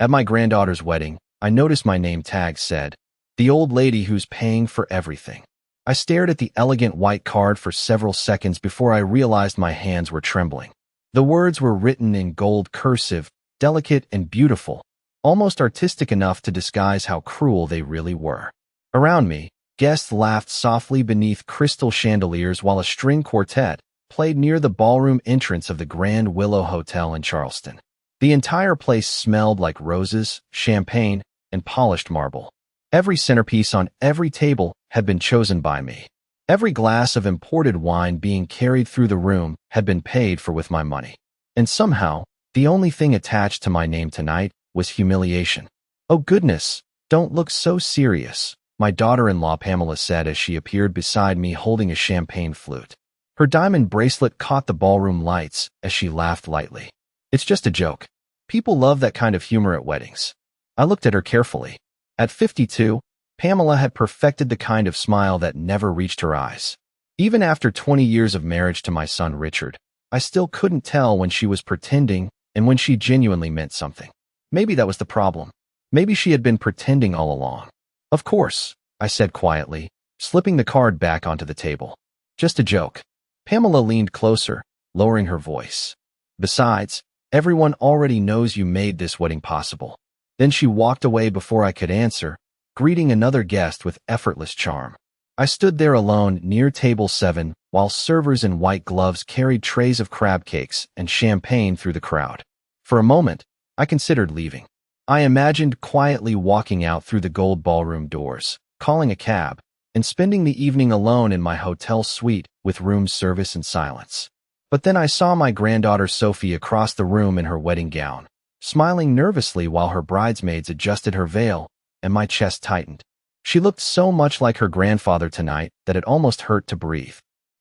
At my granddaughter's wedding, I noticed my name tag said, "The old lady who's paying for everything." I stared at the elegant white card for several seconds before I realized my hands were trembling. The words were written in gold cursive, delicate and beautiful, almost artistic enough to disguise how cruel they really were. Around me, guests laughed softly beneath crystal chandeliers while a string quartet played near the ballroom entrance of the Grand Willow Hotel in Charleston. The entire place smelled like roses, champagne, and polished marble. Every centerpiece on every table had been chosen by me. Every glass of imported wine being carried through the room had been paid for with my money. And somehow, the only thing attached to my name tonight was humiliation. "Oh goodness, don't look so serious," my daughter-in-law Pamela said as she appeared beside me holding a champagne flute. Her diamond bracelet caught the ballroom lights as she laughed lightly. "It's just a joke. People love that kind of humor at weddings." I looked at her carefully. At 52, Pamela had perfected the kind of smile that never reached her eyes. Even after 20 years of marriage to my son Richard, I still couldn't tell when she was pretending and when she genuinely meant something. Maybe that was the problem. Maybe she had been pretending all along. "Of course," I said quietly, slipping the card back onto the table. "Just a joke." Pamela leaned closer, lowering her voice. "Besides, everyone already knows you made this wedding possible." Then she walked away before I could answer, greeting another guest with effortless charm. I stood there alone near table 7 while servers in white gloves carried trays of crab cakes and champagne through the crowd. For a moment, I considered leaving. I imagined quietly walking out through the gold ballroom doors, calling a cab, and spending the evening alone in my hotel suite with room service and silence. But then I saw my granddaughter Sophie across the room in her wedding gown, smiling nervously while her bridesmaids adjusted her veil, and my chest tightened. She looked so much like her grandfather tonight that it almost hurt to breathe.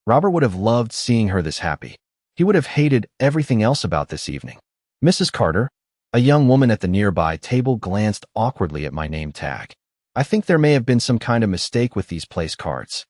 Robert would have loved seeing her this happy. He would have hated everything else about this evening. "Mrs. Carter," a young woman at the nearby table glanced awkwardly at my name tag. "I think there may have been some kind of mistake with these place cards."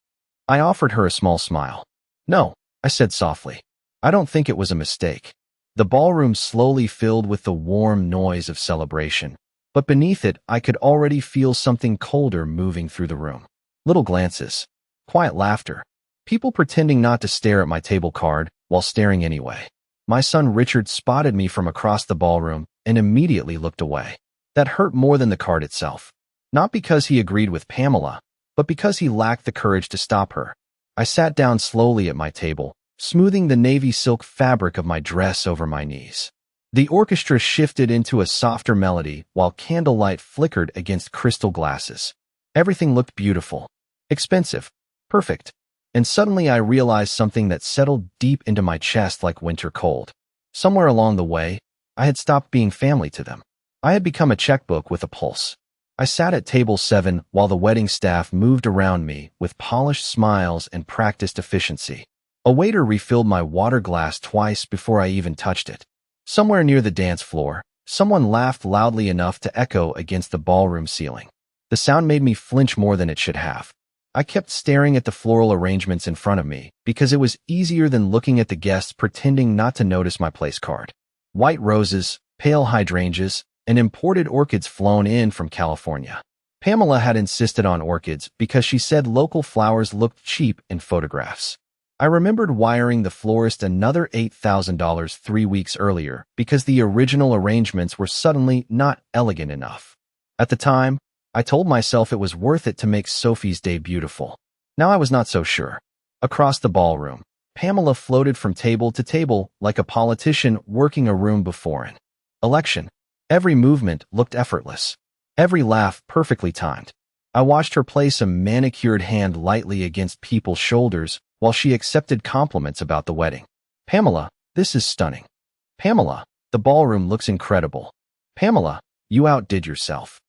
I offered her a small smile. "No," I said softly. "I don't think it was a mistake." The ballroom slowly filled with the warm noise of celebration, but beneath it I could already feel something colder moving through the room. Little glances, quiet laughter, people pretending not to stare at my table card while staring anyway. My son Richard spotted me from across the ballroom and immediately looked away. That hurt more than the card itself. Not because he agreed with Pamela, but because he lacked the courage to stop her. I sat down slowly at my table, smoothing the navy silk fabric of my dress over my knees. The orchestra shifted into a softer melody while candlelight flickered against crystal glasses. Everything looked beautiful, expensive, perfect. And suddenly I realized something that settled deep into my chest like winter cold. Somewhere along the way, I had stopped being family to them. I had become a checkbook with a pulse. I sat at table 7 while the wedding staff moved around me with polished smiles and practiced efficiency. A waiter refilled my water glass twice before I even touched it. Somewhere near the dance floor, someone laughed loudly enough to echo against the ballroom ceiling. The sound made me flinch more than it should have. I kept staring at the floral arrangements in front of me because it was easier than looking at the guests pretending not to notice my place card. White roses, pale hydrangeas, and imported orchids flown in from California. Pamela had insisted on orchids because she said local flowers looked cheap in photographs. I remembered wiring the florist another $8,000 3 weeks earlier because the original arrangements were suddenly not elegant enough. At the time, I told myself it was worth it to make Sophie's day beautiful. Now I was not so sure. Across the ballroom, Pamela floated from table to table like a politician working a room before an election. Every movement looked effortless. Every laugh perfectly timed. I watched her place a manicured hand lightly against people's shoulders while she accepted compliments about the wedding. "Pamela, this is stunning." "Pamela, the ballroom looks incredible." "Pamela, you outdid yourself."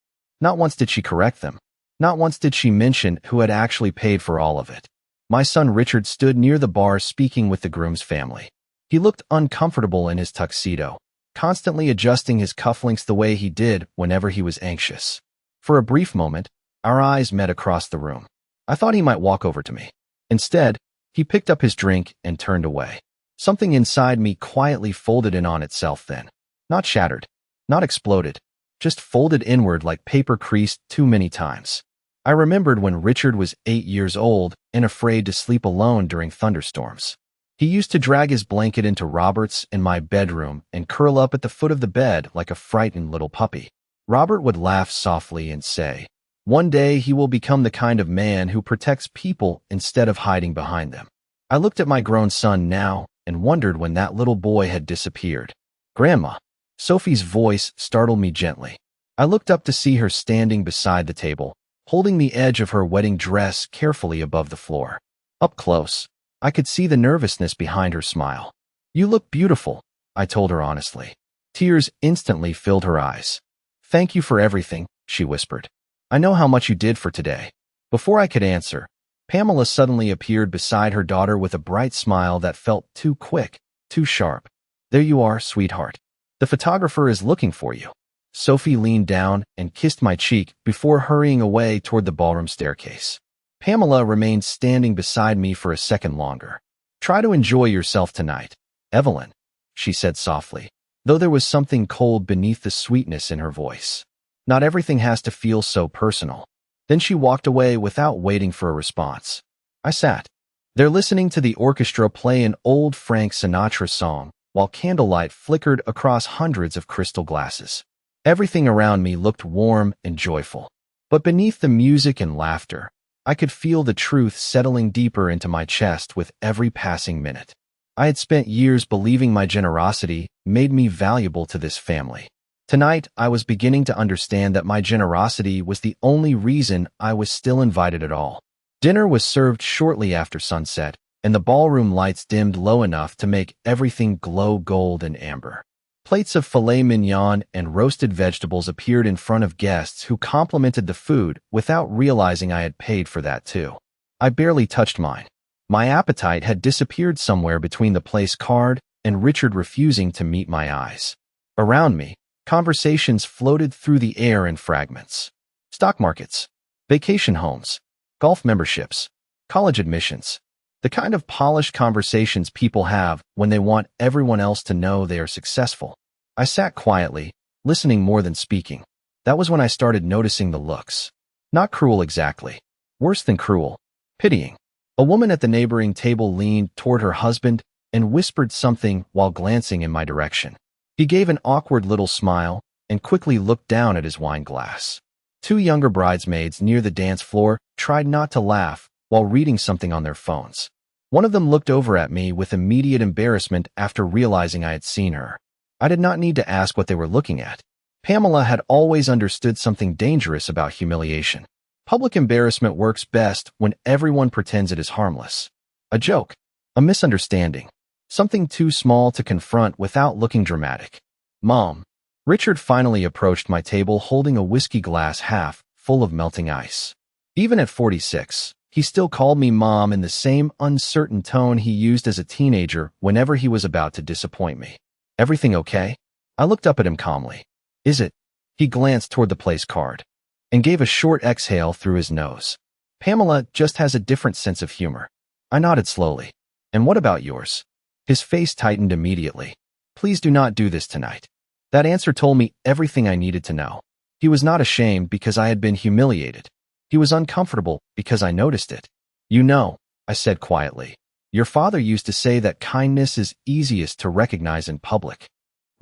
Not once did she correct them. Not once did she mention who had actually paid for all of it. My son Richard stood near the bar speaking with the groom's family. He looked uncomfortable in his tuxedo, constantly adjusting his cufflinks the way he did whenever he was anxious. For a brief moment, our eyes met across the room. I thought he might walk over to me. Instead, he picked up his drink and turned away. Something inside me quietly folded in on itself then. Not shattered, not exploded, just folded inward like paper creased too many times. I remembered when Richard was 8 years old and afraid to sleep alone during thunderstorms. He used to drag his blanket into Robert's and my bedroom and curl up at the foot of the bed like a frightened little puppy. Robert would laugh softly and say, "One day he will become the kind of man who protects people instead of hiding behind them." I looked at my grown son now and wondered when that little boy had disappeared. "Grandma." Sophie's voice startled me gently. I looked up to see her standing beside the table, holding the edge of her wedding dress carefully above the floor. Up close, I could see the nervousness behind her smile. "You look beautiful," I told her honestly. Tears instantly filled her eyes. "Thank you for everything," she whispered. "I know how much you did for today." Before I could answer, Pamela suddenly appeared beside her daughter with a bright smile that felt too quick, too sharp. "There you are, sweetheart. The photographer is looking for you." Sophie leaned down and kissed my cheek before hurrying away toward the ballroom staircase. Pamela remained standing beside me for a second longer. "Try to enjoy yourself tonight, Evelyn," she said softly, though there was something cold beneath the sweetness in her voice. "Not everything has to feel so personal." Then she walked away without waiting for a response. I sat there listening to the orchestra play an old Frank Sinatra song while candlelight flickered across hundreds of crystal glasses. Everything around me looked warm and joyful. But beneath the music and laughter, I could feel the truth settling deeper into my chest with every passing minute. I had spent years believing my generosity made me valuable to this family. Tonight, I was beginning to understand that my generosity was the only reason I was still invited at all. Dinner was served shortly after sunset, and the ballroom lights dimmed low enough to make everything glow gold and amber. Plates of filet mignon and roasted vegetables appeared in front of guests who complimented the food without realizing I had paid for that too. I barely touched mine. My appetite had disappeared somewhere between the place card and Richard refusing to meet my eyes. Around me, conversations floated through the air in fragments. Stock markets, vacation homes, golf memberships, college admissions. The kind of polished conversations people have when they want everyone else to know they are successful. I sat quietly, listening more than speaking. That was when I started noticing the looks. Not cruel exactly. Worse than cruel. Pitying. A woman at the neighboring table leaned toward her husband and whispered something while glancing in my direction. He gave an awkward little smile and quickly looked down at his wine glass. Two younger bridesmaids near the dance floor tried not to laugh while reading something on their phones. One of them looked over at me with immediate embarrassment after realizing I had seen her. I did not need to ask what they were looking at. Pamela had always understood something dangerous about humiliation. Public embarrassment works best when everyone pretends it is harmless. A joke, a misunderstanding, something too small to confront without looking dramatic. "Mom." Richard finally approached my table holding a whiskey glass half full of melting ice. Even at 46, he still called me Mom in the same uncertain tone he used as a teenager whenever he was about to disappoint me. "Everything okay?" I looked up at him calmly. "Is it?" He glanced toward the place card and gave a short exhale through his nose. "Pamela just has a different sense of humor." I nodded slowly. "And what about yours?" His face tightened immediately. "Please do not do this tonight." That answer told me everything I needed to know. He was not ashamed because I had been humiliated. He was uncomfortable because I noticed it. "You know," I said quietly, "your father used to say that kindness is easiest to recognize in public."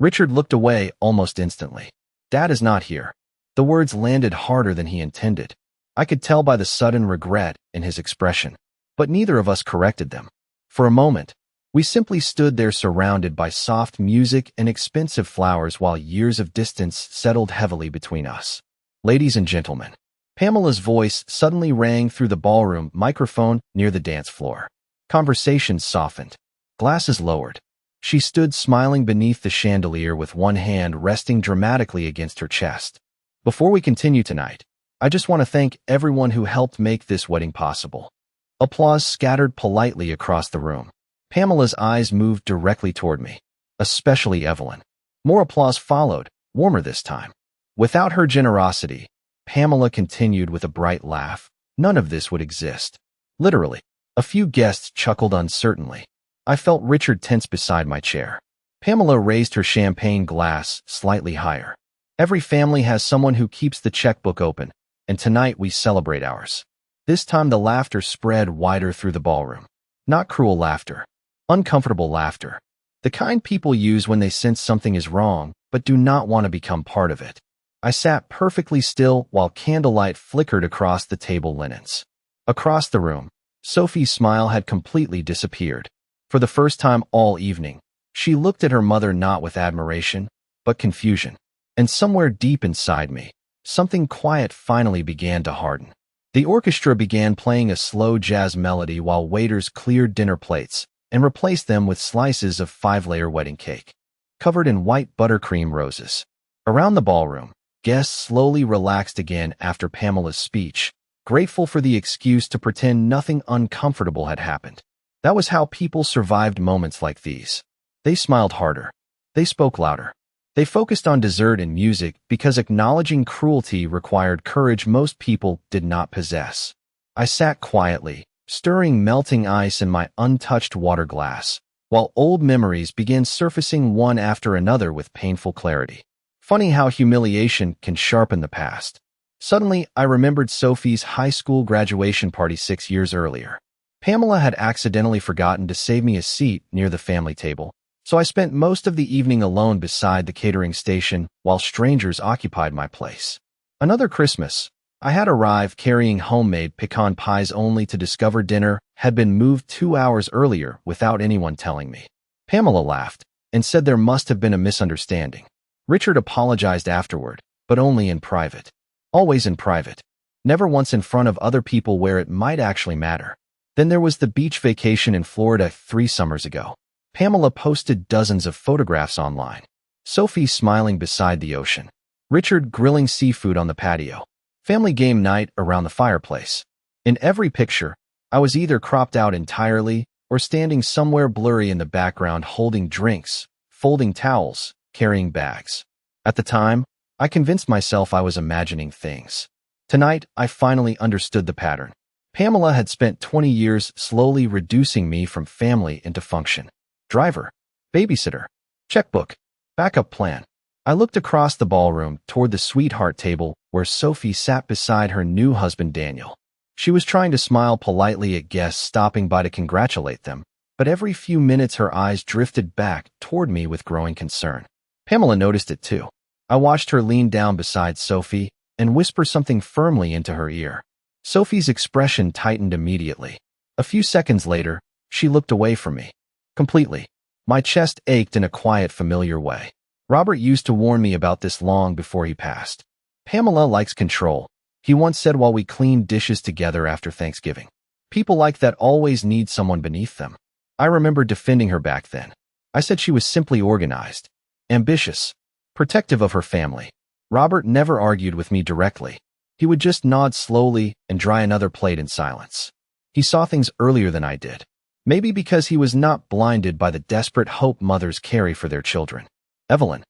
Richard looked away almost instantly. "Dad is not here." The words landed harder than he intended. I could tell by the sudden regret in his expression, but neither of us corrected them. For a moment, we simply stood there surrounded by soft music and expensive flowers while years of distance settled heavily between us. "Ladies and gentlemen." Pamela's voice suddenly rang through the ballroom microphone near the dance floor. Conversations softened. Glasses lowered. She stood smiling beneath the chandelier with one hand resting dramatically against her chest. "Before we continue tonight, I just want to thank everyone who helped make this wedding possible." Applause scattered politely across the room. Pamela's eyes moved directly toward me, especially Evelyn. More applause followed, warmer this time. Without her generosity, Pamela continued with a bright laugh, none of this would exist. Literally. A few guests chuckled uncertainly. I felt Richard tense beside my chair. Pamela raised her champagne glass slightly higher. Every family has someone who keeps the checkbook open, and tonight we celebrate ours. This time the laughter spread wider through the ballroom. Not cruel laughter. Uncomfortable laughter. The kind people use when they sense something is wrong, but do not want to become part of it. I sat perfectly still while candlelight flickered across the table linens. Across the room, Sophie's smile had completely disappeared. For the first time all evening, she looked at her mother not with admiration, but confusion. And somewhere deep inside me, something quiet finally began to harden. The orchestra began playing a slow jazz melody while waiters cleared dinner plates and replaced them with slices of 5-layer wedding cake, covered in white buttercream roses. Around the ballroom, guests slowly relaxed again after Pamela's speech, grateful for the excuse to pretend nothing uncomfortable had happened. That was how people survived moments like these. They smiled harder. They spoke louder. They focused on dessert and music because acknowledging cruelty required courage most people did not possess. I sat quietly, stirring melting ice in my untouched water glass, while old memories began surfacing one after another with painful clarity. Funny how humiliation can sharpen the past. Suddenly, I remembered Sophie's high school graduation party 6 years earlier. Pamela had accidentally forgotten to save me a seat near the family table, so I spent most of the evening alone beside the catering station while strangers occupied my place. Another Christmas, I had arrived carrying homemade pecan pies only to discover dinner had been moved 2 hours earlier without anyone telling me. Pamela laughed and said there must have been a misunderstanding. Richard apologized afterward, but only in private. Always in private. Never once in front of other people where it might actually matter. Then there was the beach vacation in Florida 3 summers ago. Pamela posted dozens of photographs online. Sophie smiling beside the ocean. Richard grilling seafood on the patio. Family game night around the fireplace. In every picture, I was either cropped out entirely or standing somewhere blurry in the background holding drinks, folding towels, carrying bags. At the time, I convinced myself I was imagining things. Tonight, I finally understood the pattern. Pamela had spent 20 years slowly reducing me from family into function. Driver, babysitter, checkbook, backup plan. I looked across the ballroom toward the sweetheart table where Sophie sat beside her new husband Daniel. She was trying to smile politely at guests stopping by to congratulate them, but every few minutes her eyes drifted back toward me with growing concern. Pamela noticed it too. I watched her lean down beside Sophie and whisper something firmly into her ear. Sophie's expression tightened immediately. A few seconds later, she looked away from me. Completely. My chest ached in a quiet, familiar way. Robert used to warn me about this long before he passed. Pamela likes control, he once said while we cleaned dishes together after Thanksgiving. People like that always need someone beneath them. I remember defending her back then. I said she was simply organized, ambitious, protective of her family. Robert never argued with me directly. He would just nod slowly and dry another plate in silence. He saw things earlier than I did. Maybe because he was not blinded by the desperate hope mothers carry for their children. Evelyn.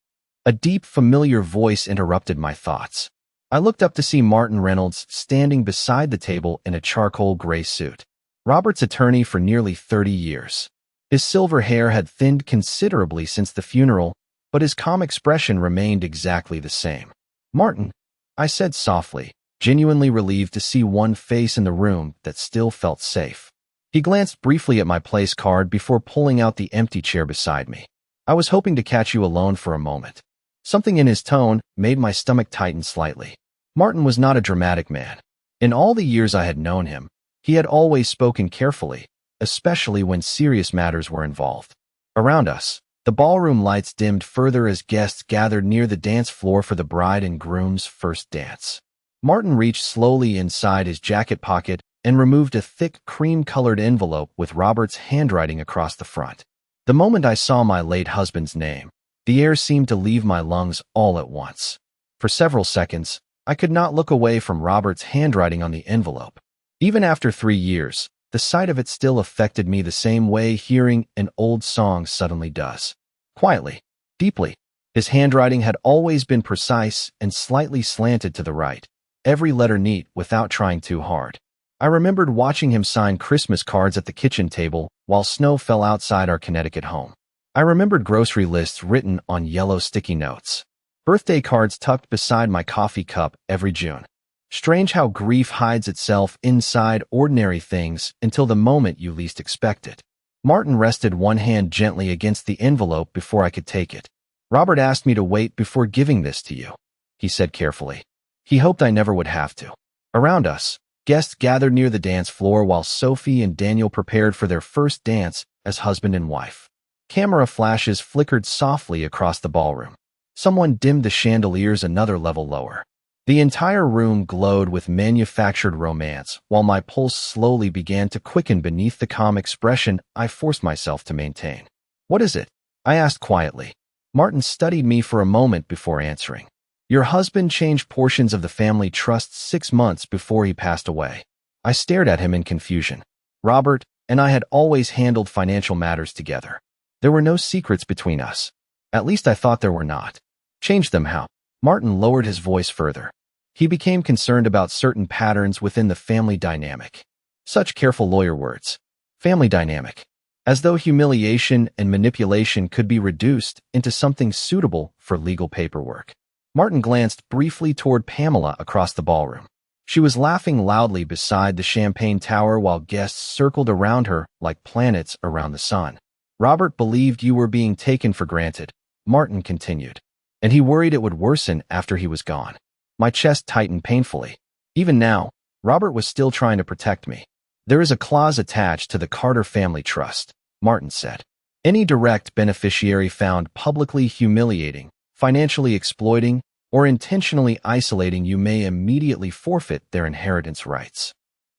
A deep, familiar voice interrupted my thoughts. I looked up to see Martin Reynolds standing beside the table in a charcoal gray suit. Robert's attorney for nearly 30 years. His silver hair had thinned considerably since the funeral, but his calm expression remained exactly the same. Martin, I said softly, genuinely relieved to see one face in the room that still felt safe. He glanced briefly at my place card before pulling out the empty chair beside me. I was hoping to catch you alone for a moment. Something in his tone made my stomach tighten slightly. Martin was not a dramatic man. In all the years I had known him, he had always spoken carefully, especially when serious matters were involved. Around us, the ballroom lights dimmed further as guests gathered near the dance floor for the bride and groom's first dance. Martin reached slowly inside his jacket pocket and removed a thick cream-colored envelope with Robert's handwriting across the front. The moment I saw my late husband's name, the air seemed to leave my lungs all at once. For several seconds, I could not look away from Robert's handwriting on the envelope. Even after 3 years, the sight of it still affected me the same way hearing an old song suddenly does. Quietly, deeply. His handwriting had always been precise and slightly slanted to the right, every letter neat without trying too hard. I remembered watching him sign Christmas cards at the kitchen table while snow fell outside our Connecticut home. I remembered grocery lists written on yellow sticky notes. Birthday cards tucked beside my coffee cup every June. Strange how grief hides itself inside ordinary things until the moment you least expect it. Martin rested one hand gently against the envelope before I could take it. Robert asked me to wait before giving this to you, he said carefully. He hoped I never would have to. Around us, guests gathered near the dance floor while Sophie and Daniel prepared for their first dance as husband and wife. Camera flashes flickered softly across the ballroom. Someone dimmed the chandeliers another level lower. The entire room glowed with manufactured romance, while my pulse slowly began to quicken beneath the calm expression I forced myself to maintain. What is it? I asked quietly. Martin studied me for a moment before answering. Your husband changed portions of the family trust 6 months before he passed away. I stared at him in confusion. Robert and I had always handled financial matters together. There were no secrets between us. At least I thought there were not. Change them how? Martin lowered his voice further. He became concerned about certain patterns within the family dynamic. Such careful lawyer words. Family dynamic. As though humiliation and manipulation could be reduced into something suitable for legal paperwork. Martin glanced briefly toward Pamela across the ballroom. She was laughing loudly beside the champagne tower while guests circled around her like planets around the sun. Robert believed you were being taken for granted, Martin continued, and he worried it would worsen after he was gone. My chest tightened painfully. Even now, Robert was still trying to protect me. There is a clause attached to the Carter family trust, Martin said. Any direct beneficiary found publicly humiliating, financially exploiting, or intentionally isolating you may immediately forfeit their inheritance rights.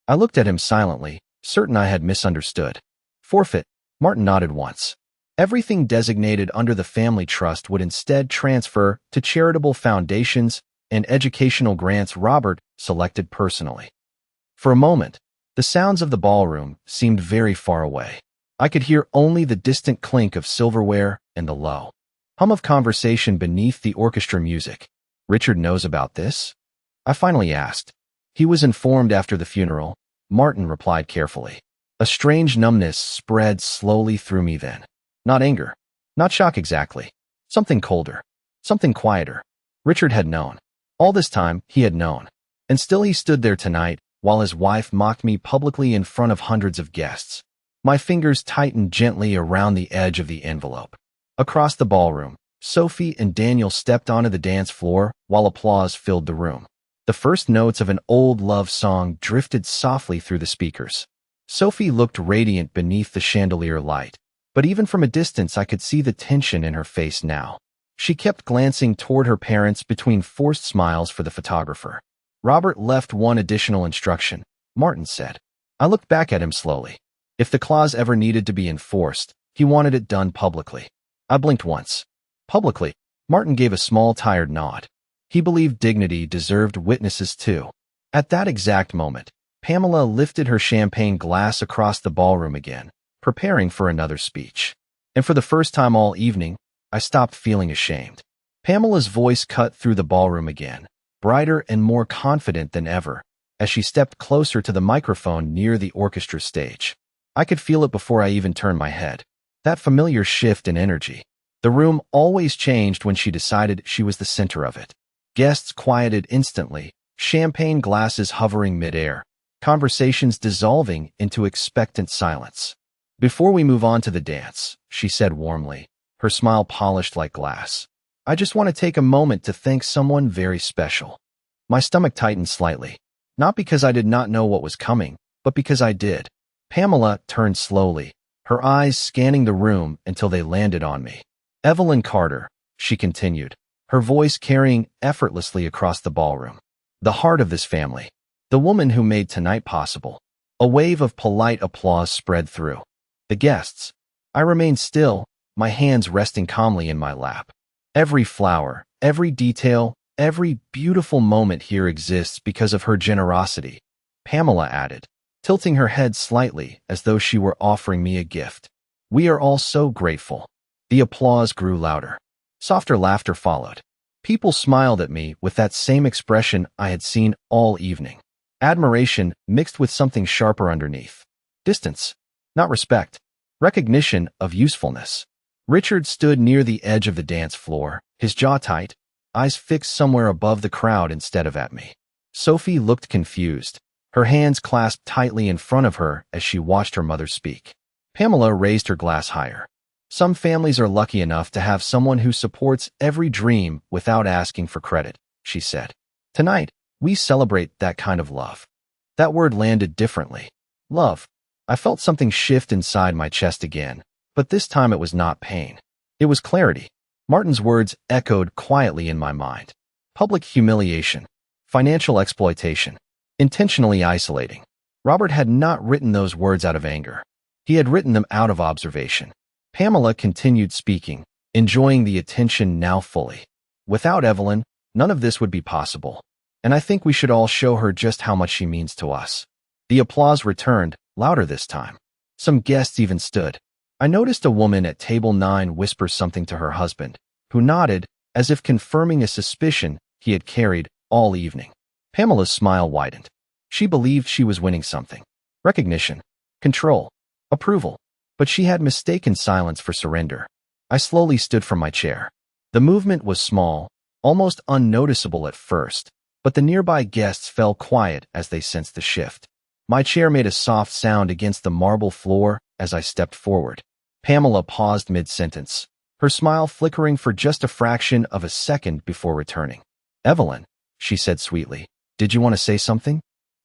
I looked at him silently, certain I had misunderstood. Forfeit? Martin nodded once. Everything designated under the family trust would instead transfer to charitable foundations and educational grants Robert selected personally. For a moment, the sounds of the ballroom seemed very far away. I could hear only the distant clink of silverware and the low hum of conversation beneath the orchestra music. Richard knows about this? I finally asked. He was informed after the funeral, Martin replied carefully. A strange numbness spread slowly through me then. Not anger. Not shock exactly. Something colder. Something quieter. Richard had known. All this time, he had known. And still he stood there tonight, while his wife mocked me publicly in front of hundreds of guests. My fingers tightened gently around the edge of the envelope. Across the ballroom, Sophie and Daniel stepped onto the dance floor while applause filled the room. The first notes of an old love song drifted softly through the speakers. Sophie looked radiant beneath the chandelier light, but even from a distance I could see the tension in her face now. She kept glancing toward her parents between forced smiles for the photographer. Robert left one additional instruction, Martin said. I looked back at him slowly. If the clause ever needed to be enforced, he wanted it done publicly. I blinked once. Publicly, Martin gave a small tired nod. He believed dignity deserved witnesses too. At that exact moment, Pamela lifted her champagne glass across the ballroom again, preparing for another speech. And for the first time all evening, I stopped feeling ashamed. Pamela's voice cut through the ballroom again, brighter and more confident than ever, as she stepped closer to the microphone near the orchestra stage. I could feel it before I even turned my head. That familiar shift in energy. The room always changed when she decided she was the center of it. Guests quieted instantly, champagne glasses hovering midair, conversations dissolving into expectant silence. Before we move on to the dance, she said warmly, her smile polished like glass, I just want to take a moment to thank someone very special. My stomach tightened slightly, not because I did not know what was coming, but because I did. Pamela turned slowly, her eyes scanning the room until they landed on me. Evelyn Carter, she continued, her voice carrying effortlessly across the ballroom. The heart of this family. The woman who made tonight possible. A wave of polite applause spread through the guests. I remained still, my hands resting calmly in my lap. Every flower, every detail, every beautiful moment here exists because of her generosity, Pamela added, tilting her head slightly as though she were offering me a gift. We are all so grateful. The applause grew louder. Softer laughter followed. People smiled at me with that same expression I had seen all evening. Admiration mixed with something sharper underneath. Distance. Not respect. Recognition of usefulness. Richard stood near the edge of the dance floor, his jaw tight, eyes fixed somewhere above the crowd instead of at me. Sophie looked confused, her hands clasped tightly in front of her as she watched her mother speak. Pamela raised her glass higher. Some families are lucky enough to have someone who supports every dream without asking for credit, she said. Tonight, we celebrate that kind of love. That word landed differently. Love. I felt something shift inside my chest again, but this time it was not pain. It was clarity. Martin's words echoed quietly in my mind. Public humiliation. Financial exploitation. Intentionally isolating. Robert had not written those words out of anger. He had written them out of observation. Pamela continued speaking, enjoying the attention now fully. Without Evelyn, none of this would be possible. And I think we should all show her just how much she means to us. The applause returned, louder this time. Some guests even stood. I noticed a woman at table 9 whisper something to her husband, who nodded, as if confirming a suspicion he had carried all evening. Pamela's smile widened. She believed she was winning something. Recognition. Control. Approval. But she had mistaken silence for surrender. I slowly stood from my chair. The movement was small, almost unnoticeable at first, but the nearby guests fell quiet as they sensed the shift. My chair made a soft sound against the marble floor as I stepped forward. Pamela paused mid-sentence, her smile flickering for just a fraction of a second before returning. Evelyn, she said sweetly, did you want to say something?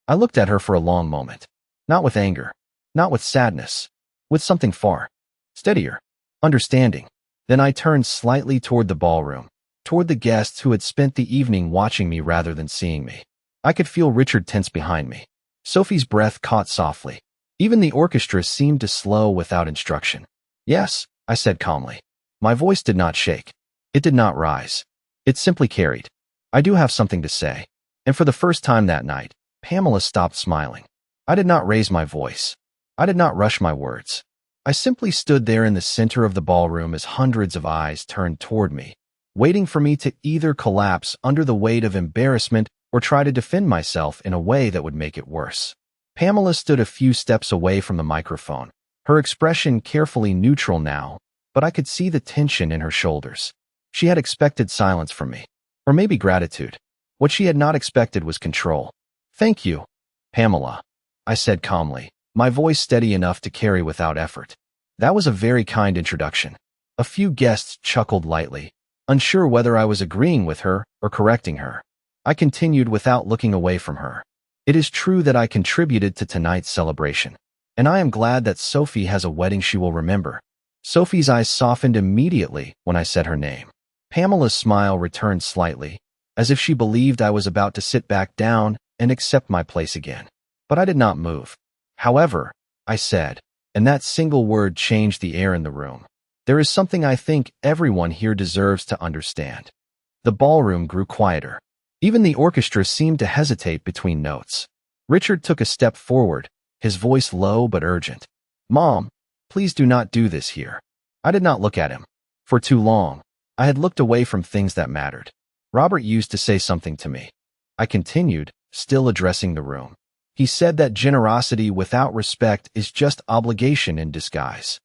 I looked at her for a long moment. Not with anger, not with sadness, with something far steadier, understanding. Then I turned slightly toward the ballroom, toward the guests who had spent the evening watching me rather than seeing me. I could feel Richard tense behind me. Sophie's breath caught softly. Even the orchestra seemed to slow without instruction. Yes, I said calmly. My voice did not shake. It did not rise. It simply carried. I do have something to say. And for the first time that night, Pamela stopped smiling. I did not raise my voice. I did not rush my words. I simply stood there in the center of the ballroom as hundreds of eyes turned toward me, waiting for me to either collapse under the weight of embarrassment or try to defend myself in a way that would make it worse. Pamela stood a few steps away from the microphone, her expression carefully neutral now, but I could see the tension in her shoulders. She had expected silence from me, or maybe gratitude. What she had not expected was control. Thank you, Pamela, I said calmly, my voice steady enough to carry without effort. That was a very kind introduction. A few guests chuckled lightly, unsure whether I was agreeing with her or correcting her. I continued without looking away from her. It is true that I contributed to tonight's celebration, and I am glad that Sophie has a wedding she will remember. Sophie's eyes softened immediately when I said her name. Pamela's smile returned slightly, as if she believed I was about to sit back down and accept my place again. But I did not move. However, I said, and that single word changed the air in the room. There is something I think everyone here deserves to understand. The ballroom grew quieter. Even the orchestra seemed to hesitate between notes. Richard took a step forward, his voice low but urgent. Mom, please do not do this here. I did not look at him. For too long, I had looked away from things that mattered. Robert used to say something to me. I continued, still addressing the room. He said that generosity without respect is just obligation in disguise.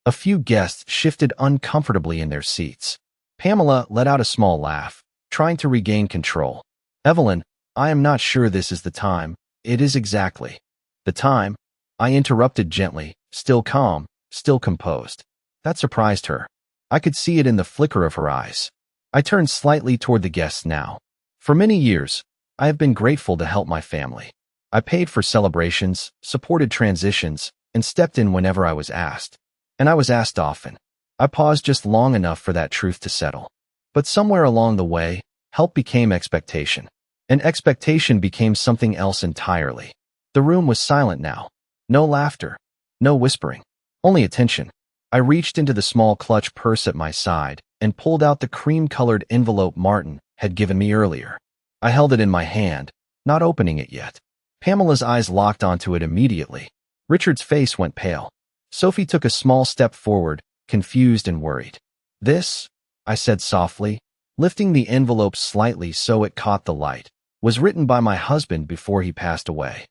A few guests shifted uncomfortably in their seats. Pamela let out a small laugh, trying to regain control. Evelyn, I am not sure this is the time. It is exactly the time. I interrupted gently, still calm, still composed. That surprised her. I could see it in the flicker of her eyes. I turned slightly toward the guests now. For many years, I have been grateful to help my family. I paid for celebrations, supported transitions, and stepped in whenever I was asked. And I was asked often. I paused just long enough for that truth to settle. But somewhere along the way, help became expectation. And expectation became something else entirely. The room was silent now. No laughter. No whispering. Only attention. I reached into the small clutch purse at my side and pulled out the cream-colored envelope Martin had given me earlier. I held it in my hand, not opening it yet. Pamela's eyes locked onto it immediately. Richard's face went pale. Sophie took a small step forward, confused and worried. This, I said softly, lifting the envelope slightly so it caught the light, was written by my husband before he passed away.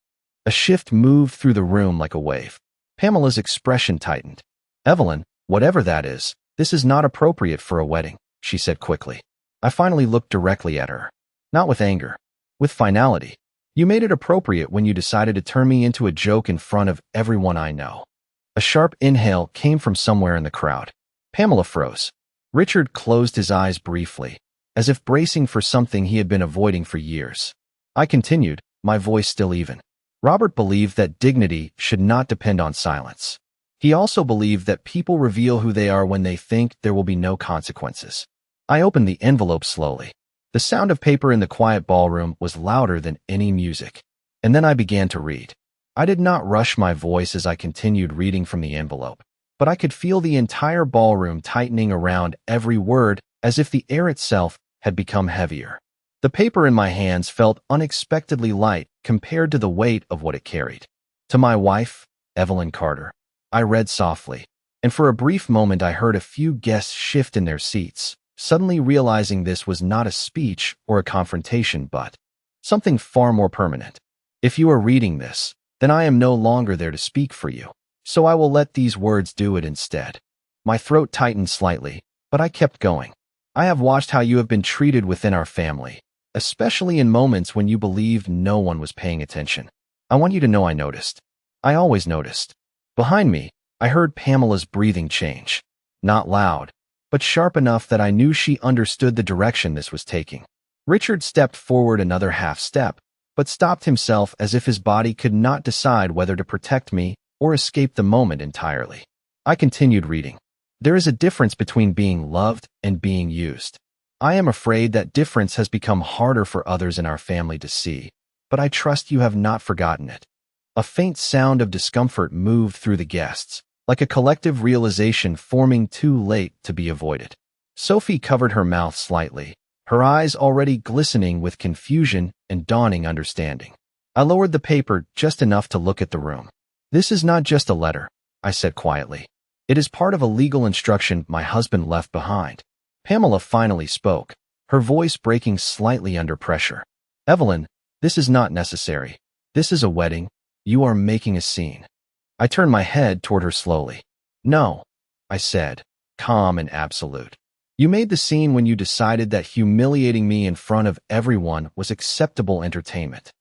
A shift moved through the room like a wave. Pamela's expression tightened. Evelyn, whatever that is, this is not appropriate for a wedding, she said quickly. I finally looked directly at her. Not with anger. With finality. You made it appropriate when you decided to turn me into a joke in front of everyone I know. A sharp inhale came from somewhere in the crowd. Pamela froze. Richard closed his eyes briefly, as if bracing for something he had been avoiding for years. I continued, my voice still even. Robert believed that dignity should not depend on silence. He also believed that people reveal who they are when they think there will be no consequences. I opened the envelope slowly. The sound of paper in the quiet ballroom was louder than any music. And then I began to read. I did not rush my voice as I continued reading from the envelope, but I could feel the entire ballroom tightening around every word as if the air itself had become heavier. The paper in my hands felt unexpectedly light compared to the weight of what it carried. To my wife, Evelyn Carter. I read softly, and for a brief moment I heard a few guests shift in their seats, suddenly realizing this was not a speech or a confrontation but something far more permanent. If you are reading this, then I am no longer there to speak for you, so I will let these words do it instead. My throat tightened slightly, but I kept going. I have watched how you have been treated within our family, especially in moments when you believed no one was paying attention. I want you to know I noticed. I always noticed. Behind me, I heard Pamela's breathing change. Not loud, but sharp enough that I knew she understood the direction this was taking. Richard stepped forward another half step, but stopped himself as if his body could not decide whether to protect me or escape the moment entirely. I continued reading. There is a difference between being loved and being used. I am afraid that difference has become harder for others in our family to see, but I trust you have not forgotten it. A faint sound of discomfort moved through the guests, like a collective realization forming too late to be avoided. Sophie covered her mouth slightly, her eyes already glistening with confusion and dawning understanding. I lowered the paper just enough to look at the room. This is not just a letter, I said quietly. It is part of a legal instruction my husband left behind. Pamela finally spoke, her voice breaking slightly under pressure. Evelyn, this is not necessary. This is a wedding. You are making a scene. I turned my head toward her slowly. No, I said, calm and absolute. You made the scene when you decided that humiliating me in front of everyone was acceptable entertainment.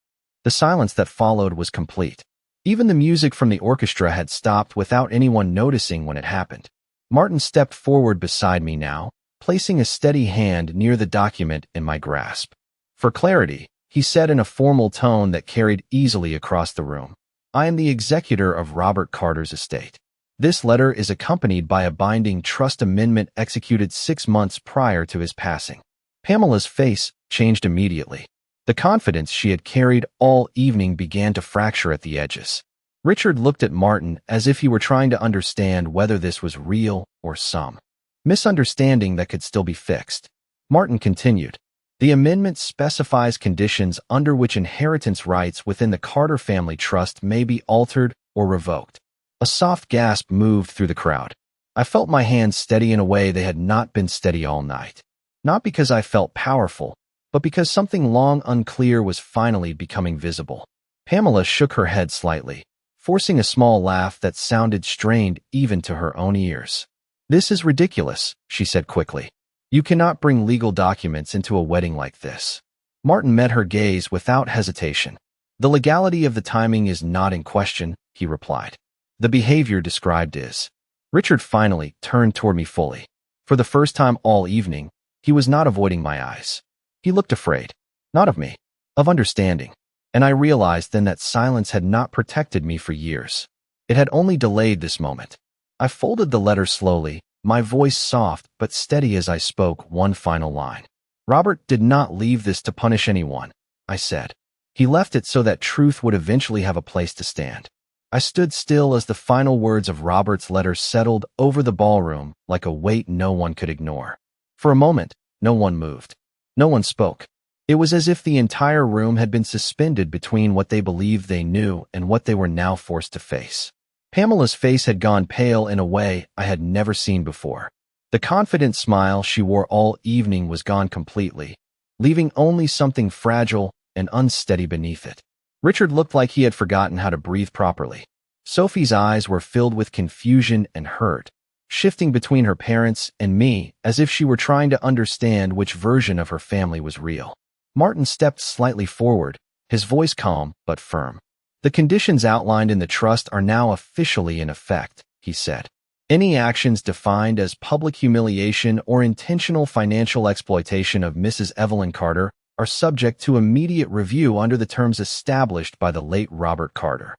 The silence that followed was complete. Even the music from the orchestra had stopped without anyone noticing when it happened. Martin stepped forward beside me now, placing a steady hand near the document in my grasp. For clarity, he said in a formal tone that carried easily across the room, I am the executor of Robert Carter's estate. This letter is accompanied by a binding trust amendment executed 6 months prior to his passing. Pamela's face changed immediately. The confidence she had carried all evening began to fracture at the edges. Richard looked at Martin as if he were trying to understand whether this was real or some misunderstanding that could still be fixed. Martin continued. The amendment specifies conditions under which inheritance rights within the Carter family trust may be altered or revoked. A soft gasp moved through the crowd. I felt my hands steady in a way they had not been steady all night. Not because I felt powerful, but because something long unclear was finally becoming visible. Pamela shook her head slightly, forcing a small laugh that sounded strained even to her own ears. This is ridiculous, she said quickly. You cannot bring legal documents into a wedding like this. Martin met her gaze without hesitation. The legality of the timing is not in question, he replied. The behavior described is. Richard finally turned toward me fully. For the first time all evening, he was not avoiding my eyes. He looked afraid. Not of me, of understanding. And I realized then that silence had not protected me for years. It had only delayed this moment. I folded the letter slowly, my voice soft but steady as I spoke one final line. Robert did not leave this to punish anyone, I said. He left it so that truth would eventually have a place to stand. I stood still as the final words of Robert's letter settled over the ballroom like a weight no one could ignore. For a moment, no one moved. No one spoke. It was as if the entire room had been suspended between what they believed they knew and what they were now forced to face. Pamela's face had gone pale in a way I had never seen before. The confident smile she wore all evening was gone completely, leaving only something fragile and unsteady beneath it. Richard looked like he had forgotten how to breathe properly. Sophie's eyes were filled with confusion and hurt. shifting between her parents and me as if she were trying to understand which version of her family was real. Martin stepped slightly forward, his voice calm but firm. "The conditions outlined in the trust are now officially in effect," he said. "Any actions defined as public humiliation or intentional financial exploitation of Mrs. Evelyn Carter are subject to immediate review under the terms established by the late Robert Carter."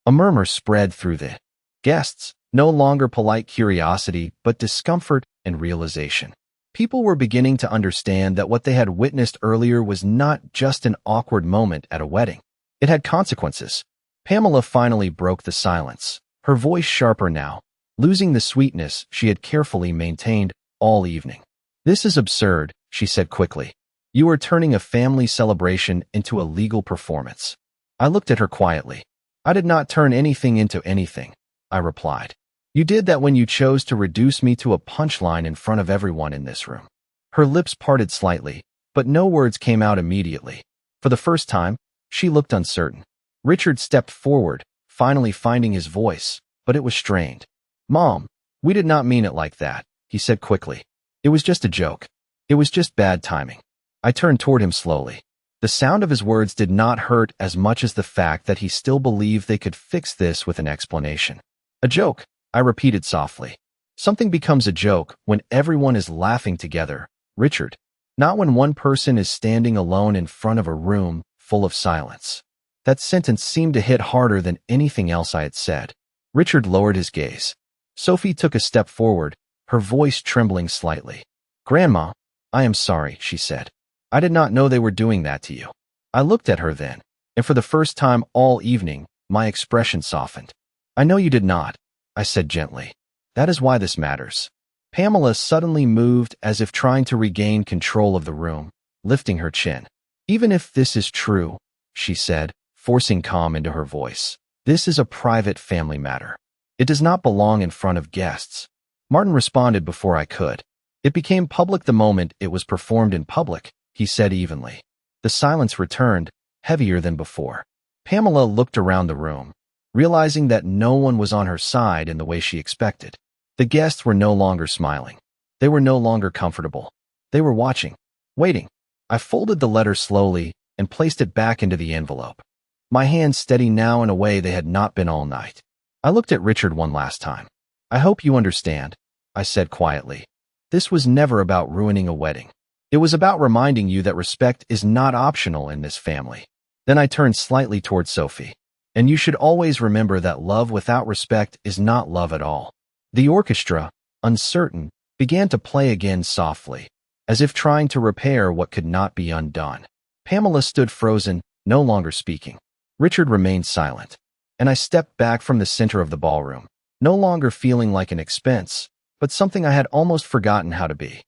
A murmur spread through the guests, no longer polite curiosity but discomfort and realization. People were beginning to understand that what they had witnessed earlier was not just an awkward moment at a wedding. It had consequences. Pamela finally broke the silence, her voice sharper now, losing the sweetness she had carefully maintained all evening. "This is absurd," she said quickly. "You are turning a family celebration into a legal performance." I looked at her quietly. "I did not turn anything into anything," I replied. "You did that when you chose to reduce me to a punchline in front of everyone in this room." Her lips parted slightly, but no words came out immediately. For the first time, she looked uncertain. Richard stepped forward, finally finding his voice, but it was strained. "Mom, we did not mean it like that," he said quickly. "It was just a joke. It was just bad timing." I turned toward him slowly. The sound of his words did not hurt as much as the fact that he still believed they could fix this with an explanation. "A joke," I repeated softly. "Something becomes a joke when everyone is laughing together, Richard, not when one person is standing alone in front of a room full of silence." That sentence seemed to hit harder than anything else I had said. Richard lowered his gaze. Sophie took a step forward, her voice trembling slightly. "Grandma, I am sorry," she said. "I did not know they were doing that to you." I looked at her then, and for the first time all evening, my expression softened. "I know you did not," I said gently. "That is why this matters." Pamela suddenly moved as if trying to regain control of the room, lifting her chin. "Even if this is true," she said, forcing calm into her voice, "this is a private family matter. It does not belong in front of guests." Martin responded before I could. "It became public the moment it was performed in public," he said evenly. The silence returned, heavier than before. Pamela looked around the room, realizing that no one was on her side in the way she expected. The guests were no longer smiling. They were no longer comfortable. They were watching, waiting. I folded the letter slowly and placed it back into the envelope, my hands steady now in a way they had not been all night. I looked at Richard one last time. "I hope you understand," I said quietly. "This was never about ruining a wedding. It was about reminding you that respect is not optional in this family." Then I turned slightly toward Sophie. "And you should always remember that love without respect is not love at all." The orchestra, uncertain, began to play again softly, as if trying to repair what could not be undone. Pamela stood frozen, no longer speaking. Richard remained silent, and I stepped back from the center of the ballroom, no longer feeling like an expense, but something I had almost forgotten how to be.